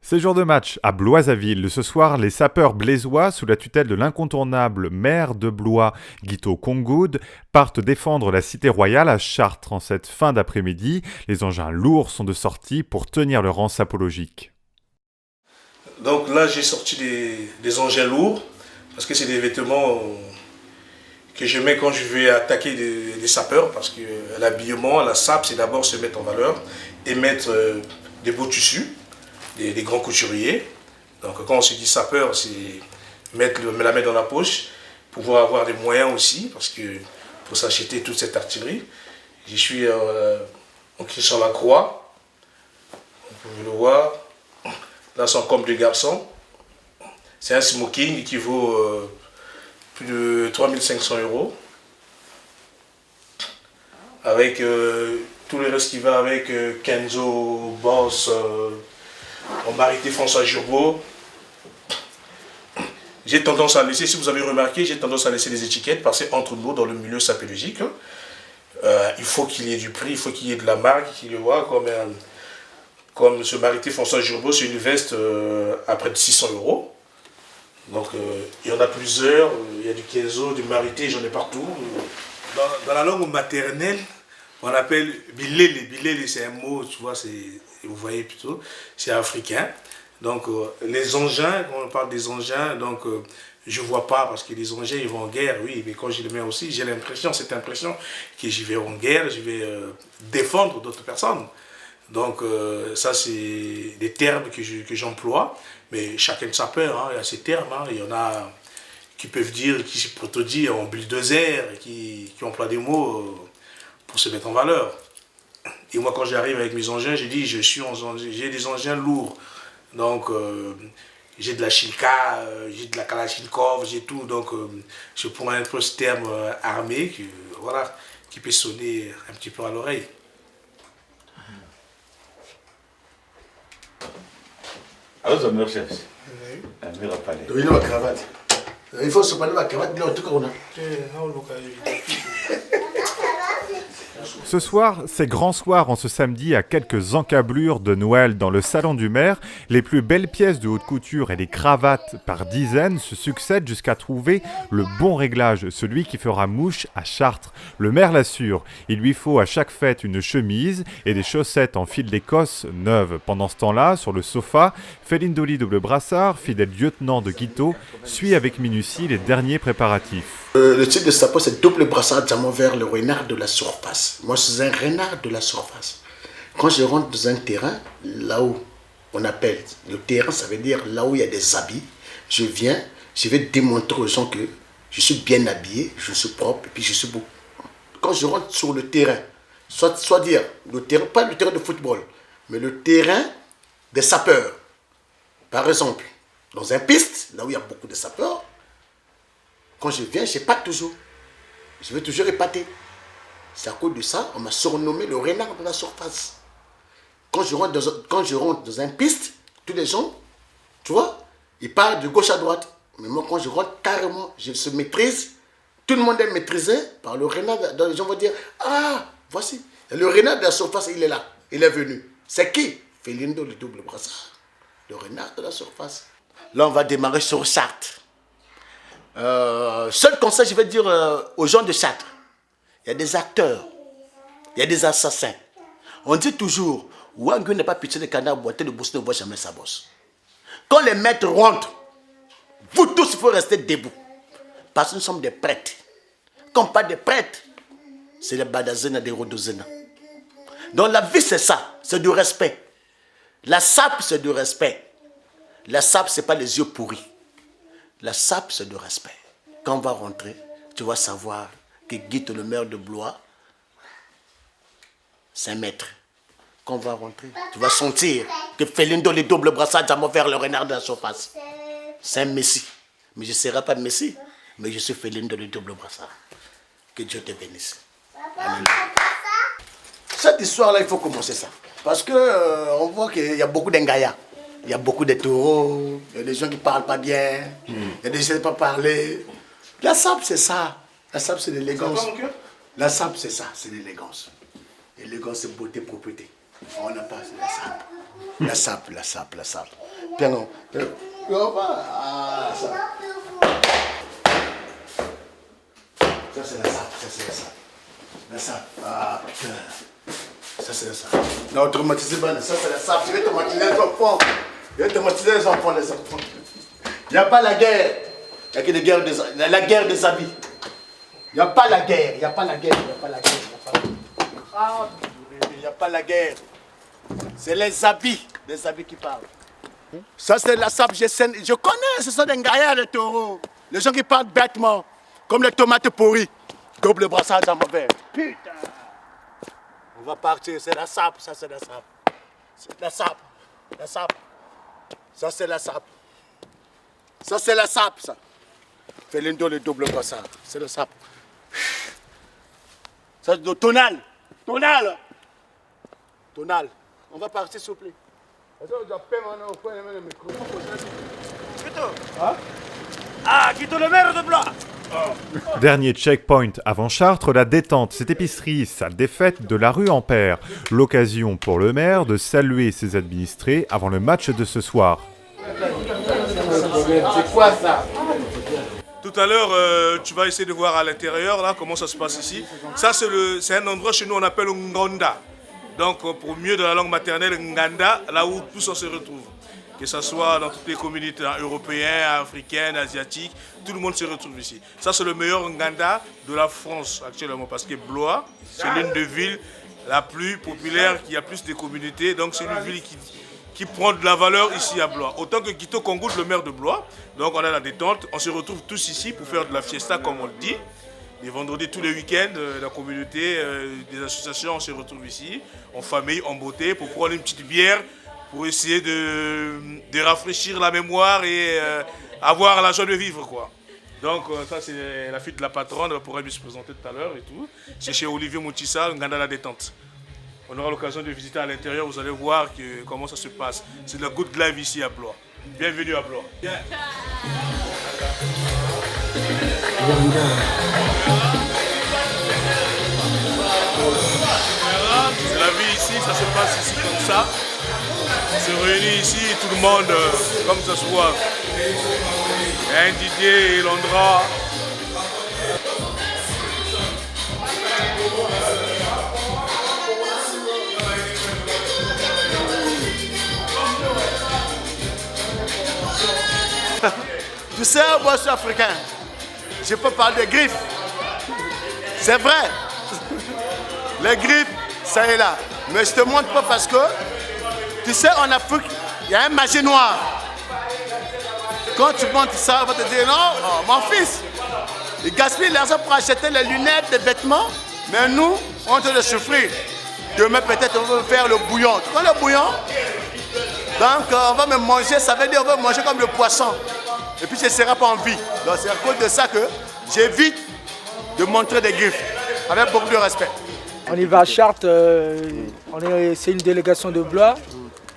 C'est jour de match à Bloisaville. Ce soir, les sapeurs blésois, sous la tutelle de l'incontournable maire de Blois, Guito Congoud, partent défendre la cité royale à Chartres en cette fin d'après-midi. Les engins lourds sont de sortie pour tenir le rang sapologique. Donc là, j'ai sorti des engins lourds parce que c'est des vêtements que je mets quand je vais attaquer des sapeurs, parce que l'habillement, la sape, c'est d'abord se mettre en valeur et mettre des beaux tissus, des grands couturiers. Donc quand on se dit sapeur, c'est mettre la main dans la poche, pouvoir avoir des moyens aussi, parce que pour s'acheter toute cette artillerie. Je suis en Christian Lacroix, vous pouvez le voir. Là, c'est un comme de garçon. C'est un smoking qui vaut plus de 3500 €. Avec tout le reste qui va avec Kenzo, Boss, mon marité François Jurbeau. J'ai tendance à laisser, si vous avez remarqué, j'ai tendance à laisser les étiquettes passer entre nous dans le milieu sapéologique. Il faut qu'il y ait du prix, il faut qu'il y ait de la marque, qu'il le voit comme ce marité François Jurbeau, c'est une veste à près de 600 €. Donc il y en a plusieurs, il y a du Kenzo, du marité, j'en ai partout. Dans la langue maternelle, on appelle bilele. Bilele, c'est un mot, tu vois, vous voyez plutôt, c'est africain. Donc les engins, quand on parle des engins, donc je ne vois pas, parce que les engins, ils vont en guerre, oui, mais quand je les mets aussi, j'ai l'impression, cette impression que j'y vais en guerre, je vais défendre d'autres personnes. Donc ça, c'est des termes que j'emploie, mais chacun sapeur, hein, il y a ces termes, hein, il y en a qui peuvent dire, qui peuvent te dire en bulldozer, qui emploient des mots pour se mettre en valeur. Et moi, quand j'arrive avec mes engins, j'ai dit, j'ai des engins lourds. Donc, j'ai de la Shilka, j'ai de la Kalachnikov, j'ai tout. Donc, je prends un peu ce terme armé voilà, qui peut sonner un petit peu à l'oreille. Alors, je me recherche. Oui. Ma cravate. Il faut se prendre ma cravate, là, en tout cas, on a. Ce soir, c'est grand soir en ce samedi à quelques encablures de Noël dans le salon du maire. Les plus belles pièces de haute couture et les cravates par dizaines se succèdent jusqu'à trouver le bon réglage, celui qui fera mouche à Chartres. Le maire l'assure, il lui faut à chaque fête une chemise et des chaussettes en fil d'Écosse neuves. Pendant ce temps-là, sur le sofa, Felindoli double brassard, fidèle lieutenant de Guito, suit avec minutie les derniers préparatifs. Le titre de sapeur, c'est double brassard diamant vert, le renard de la surface. Moi, je suis un renard de la surface. Quand je rentre dans un terrain, là où on appelle le terrain, ça veut dire là où il y a des habits, je viens, je vais démontrer aux gens que je suis bien habillé, je suis propre et puis je suis beau. Quand je rentre sur le terrain, soit dire le terrain, pas le terrain de football, mais le terrain des sapeurs. Par exemple, dans un piste, là où il y a beaucoup de sapeurs, quand je viens, je n'épate toujours. Je vais toujours épater. C'est à cause de ça, on m'a surnommé le renard de la surface. Quand je rentre dans un piste, tous les gens, tu vois, ils parlent de gauche à droite. Mais moi, quand je rentre carrément, je se maîtrise. Tout le monde est maîtrisé par le renard. Les gens vont dire, ah, voici. Et le renard de la surface, il est là. Il est venu. C'est qui? Felindo, le double brassard. Le renard de la surface. Là, on va démarrer sur Chartres. Seul conseil, je vais dire aux gens de Chartres, il y a des acteurs, il y a des assassins. On dit toujours, Ouangou n'est pas pitié de canard boité, le boss ne voit jamais sa bosse. Quand les maîtres rentrent, vous tous, il faut rester debout. Parce que nous sommes des prêtres. Comme pas des prêtres, c'est les badazena des rodozena. Donc la vie, c'est ça, c'est du respect. La sape, c'est du respect. La sape, c'est pas les yeux pourris. La sape, c'est de respect. Quand on va rentrer, tu vas savoir que Guito, le maire de Blois, c'est un maître. Quand on va rentrer, tu vas sentir que Felindo, les doubles brassards, diamant vers le renard de la surface. C'est un messie. Mais je ne serai pas messie, mais je suis Felindo, le double brassard. Que Dieu te bénisse. Amen. Cette histoire-là, il faut commencer ça. Parce qu'on voit qu'il y a beaucoup d'engaya. Il y a beaucoup de taureaux, il y a des gens qui ne parlent pas bien, il y a des gens qui ne savent pas parler. La sape, c'est ça. La sape, c'est l'élégance. La sape, c'est ça, c'est l'élégance. L'élégance, c'est beauté, propreté. On n'a pas la sape. La sape, la sape, la sape. Bien, ah, ça. Ça c'est la sape, ça c'est la sape. La sape, ah putain. Ça c'est la sape. Non, traumatisez pas, ça c'est la sape. Je vais traumatiser les enfants. Je vais traumatiser les enfants, les enfants. Il n'y a pas la guerre. Il n'y a que des guerres la guerre des habits. Il n'y a pas la guerre, il n'y a pas la guerre, il n'y a pas la guerre. Ah, il n'y a pas la guerre. C'est les habits qui parlent. Ça c'est la sape, je connais, ce sont des gaillards de taureaux. Les gens qui parlent bêtement, comme les tomates pourries. Double brassard dans mon verre. Putain. On va partir, c'est la sape, ça c'est la sape. C'est la sape, la sape. Ça c'est la sape. Ça c'est la sape, ça. Felindo le double brassard, c'est la sape. Ça c'est le tonal. Tonal. Tonal. On va partir s'il vous plaît. Ah, Guito le maire de Blois. Dernier checkpoint avant Chartres, la détente, cette épicerie, salle des fêtes de la rue Ampère. L'occasion pour le maire de saluer ses administrés avant le match de ce soir. C'est quoi ça? Tout à l'heure, tu vas essayer de voir à l'intérieur là comment ça se passe ici. Ça c'est un endroit chez nous on appelle Ngonda. Donc pour mieux de la langue maternelle, Nganda, là où tous on se retrouve. Que ce soit dans toutes les communautés européennes, africaines, asiatiques, tout le monde se retrouve ici. Ça c'est le meilleur Nganda de la France actuellement parce que Blois, c'est l'une des villes la plus populaire, qui a plus de communautés. Donc c'est une ville qui prend de la valeur ici à Blois. Autant que Guito Kongout, le maire de Blois. Donc on a la détente, on se retrouve tous ici pour faire de la fiesta comme on le dit. Les vendredis, tous les week-ends, la communauté, des associations, on se retrouve ici, en famille, en beauté, pour prendre une petite bière, pour essayer de rafraîchir la mémoire et avoir la joie de vivre, quoi. Donc ça, c'est la fille de la patronne, elle pourrait se présenter tout à l'heure et tout. C'est chez Olivier Moutissa, Nganda la détente. On aura l'occasion de visiter à l'intérieur, vous allez voir comment ça se passe. C'est de la good life ici à Blois. Bienvenue à Blois. Yeah. C'est la vie ici, ça se passe ici comme ça. On se réunit ici, tout le monde, comme ça se voit. Il y a un Didier et Londra. Tu sais, moi je suis africain. Je peux parler des griffes. C'est vrai. Les griffes, ça est là. Mais je te montre pas parce que, tu sais, en Afrique, il y a un magie noir. Quand tu montres ça, on va te dire non, oh, mon fils, il gaspille l'argent pour acheter les lunettes, les vêtements. Mais nous, on te le souffrir. Demain, peut-être, on va faire le bouillon. Tu vois le bouillon? Donc, on va me manger, ça veut dire on va manger comme le poisson. Et puis, je ne serai pas en vie. Donc, c'est à cause de ça que j'évite de montrer des griffes, avec beaucoup de respect. On y va à Chartres, c'est une délégation de Blois.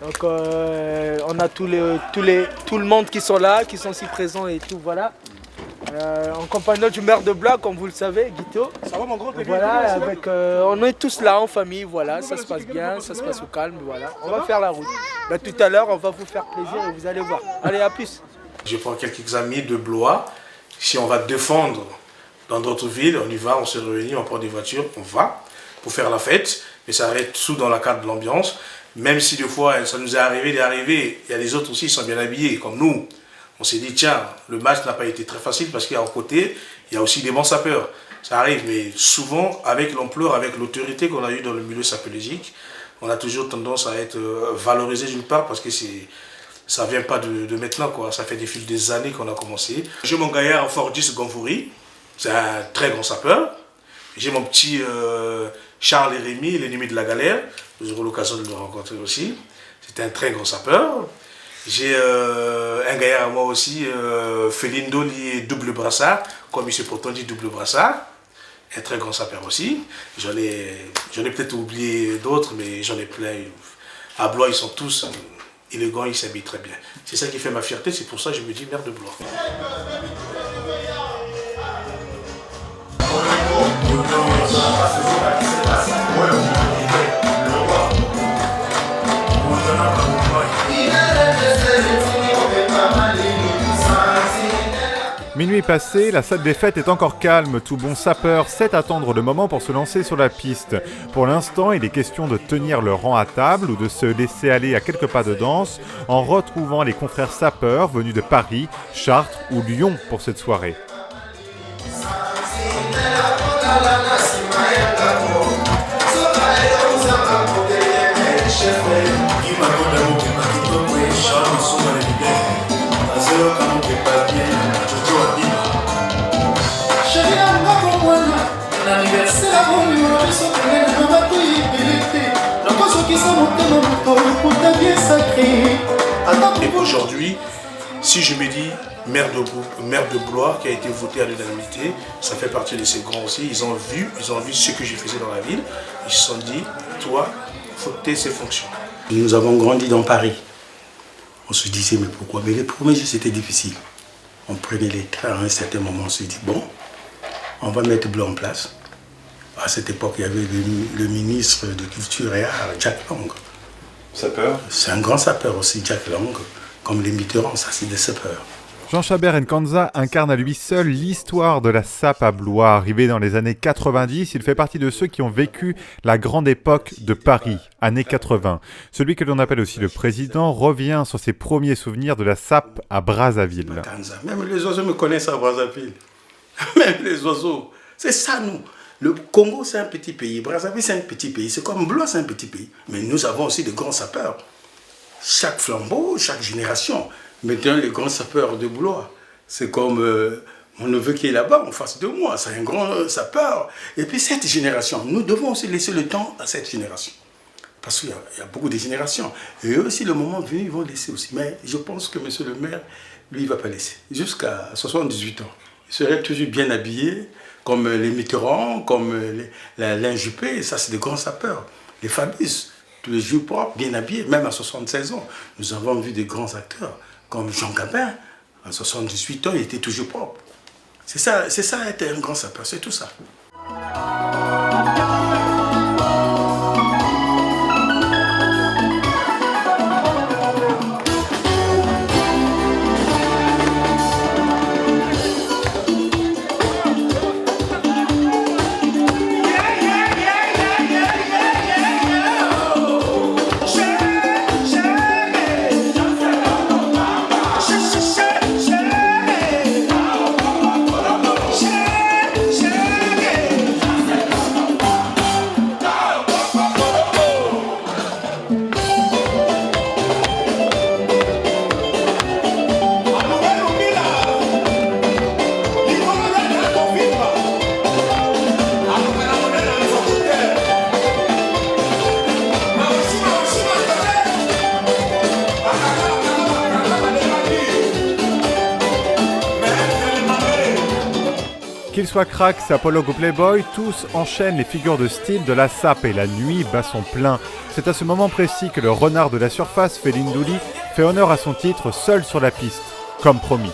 Donc on a tout le monde qui sont là, qui sont ici présents et tout, voilà. En compagnie du maire de Blois, comme vous le savez, Guito. Ça va mon grand? Voilà, on est tous là en famille, voilà, ça se passe bien, ça se passe au calme, voilà. On va faire la route. Là, tout à l'heure, on va vous faire plaisir et vous allez voir. Allez, à plus. Je prends quelques amis de Blois. Si on va défendre dans d'autres villes, on y va, on se réunit, on prend des voitures, on va pour faire la fête. Mais ça reste tout dans la cadre de l'ambiance. Même si des fois, ça nous est arrivé d'arriver, il y a les autres aussi, ils sont bien habillés, comme nous. On s'est dit, tiens, le match n'a pas été très facile parce qu'il y a à côté, il y a aussi des bons sapeurs. Ça arrive, mais souvent, avec l'ampleur, avec l'autorité qu'on a eue dans le milieu sapéologique, on a toujours tendance à être valorisé d'une part parce que ça ne vient pas de maintenant, quoi. Ça fait des années qu'on a commencé. J'ai mon gaillard Fordis Gonfouri, c'est un très grand sapeur. J'ai mon petit Charles et Rémy, l'ennemi de la galère. Vous aurez l'occasion de le rencontrer aussi. C'est un très grand sapeur. J'ai un gaillard à moi aussi, Felindo, lié double brassard, comme il se pourtant dit double brassard. Un très grand sapeur aussi. J'en ai peut-être oublié d'autres, mais j'en ai plein. À Blois, ils sont tous élégants, ils s'habillent très bien. C'est ça qui fait ma fierté, c'est pour ça que je me dis maire de Blois. minuit est passée, la salle des fêtes est encore calme. Tout bon sapeur sait attendre le moment pour se lancer sur la piste. Pour l'instant, il est question de tenir le rang à table ou de se laisser aller à quelques pas de danse en retrouvant les confrères sapeurs venus de Paris, Chartres ou Lyon pour cette soirée. Et aujourd'hui, si je me dis maire de Blois qui a été voté à l'unanimité, ça fait partie de ces grands aussi, ils ont vu ce que je faisais dans la ville, ils se sont dit, toi, il faut que tu aies ces fonctions. Nous avons grandi dans Paris. On se disait, mais pourquoi? Mais les premiers jours, c'était difficile. On prenait les trains à un certain moment, on se dit, bon, on va mettre Blois en place. À cette époque, il y avait le ministre de Culture et Art, Jack Lang. Sapeur? C'est un grand sapeur aussi, Jack Lang. Comme les Mitterrand, ça c'est des sapeurs. Jean Chabert Nkanza incarne à lui seul l'histoire de la sape à Blois. Arrivé dans les années 90, il fait partie de ceux qui ont vécu la grande époque de Paris, années 80. Celui que l'on appelle aussi le président revient sur ses premiers souvenirs de la sape à Brazzaville. Même les oiseaux me connaissent à Brazzaville. Même les oiseaux. C'est ça, nous. Le Congo, c'est un petit pays. Brazzaville, c'est un petit pays. C'est comme Blois, c'est un petit pays. Mais nous avons aussi de grands sapeurs. Chaque flambeau, chaque génération. Maintenant, les grands sapeurs de Blois, c'est comme mon neveu qui est là-bas, en face de moi. C'est un grand sapeur. Et puis cette génération, nous devons aussi laisser le temps à cette génération. Parce qu'il y a beaucoup de générations. Et eux aussi, le moment venu, ils vont laisser aussi. Mais je pense que monsieur le maire, lui, il ne va pas laisser. Jusqu'à 78 ans. Il serait toujours bien habillé, comme les Mitterrand, comme Alain Juppé. Ça, c'est des grands sapeurs. Les Fabius, tous les jours propres, bien habillés. Même à 76 ans, nous avons vu des grands acteurs. Comme Jean Gabin, à 78 ans, il était toujours propre. C'est ça être un grand sapeur, c'est tout ça. Qu'ils soient cracks, sapologues ou playboy, tous enchaînent les figures de style de la sape et la nuit bat son plein. C'est à ce moment précis que le renard de la surface, Felindouli, fait honneur à son titre seul sur la piste, comme promis.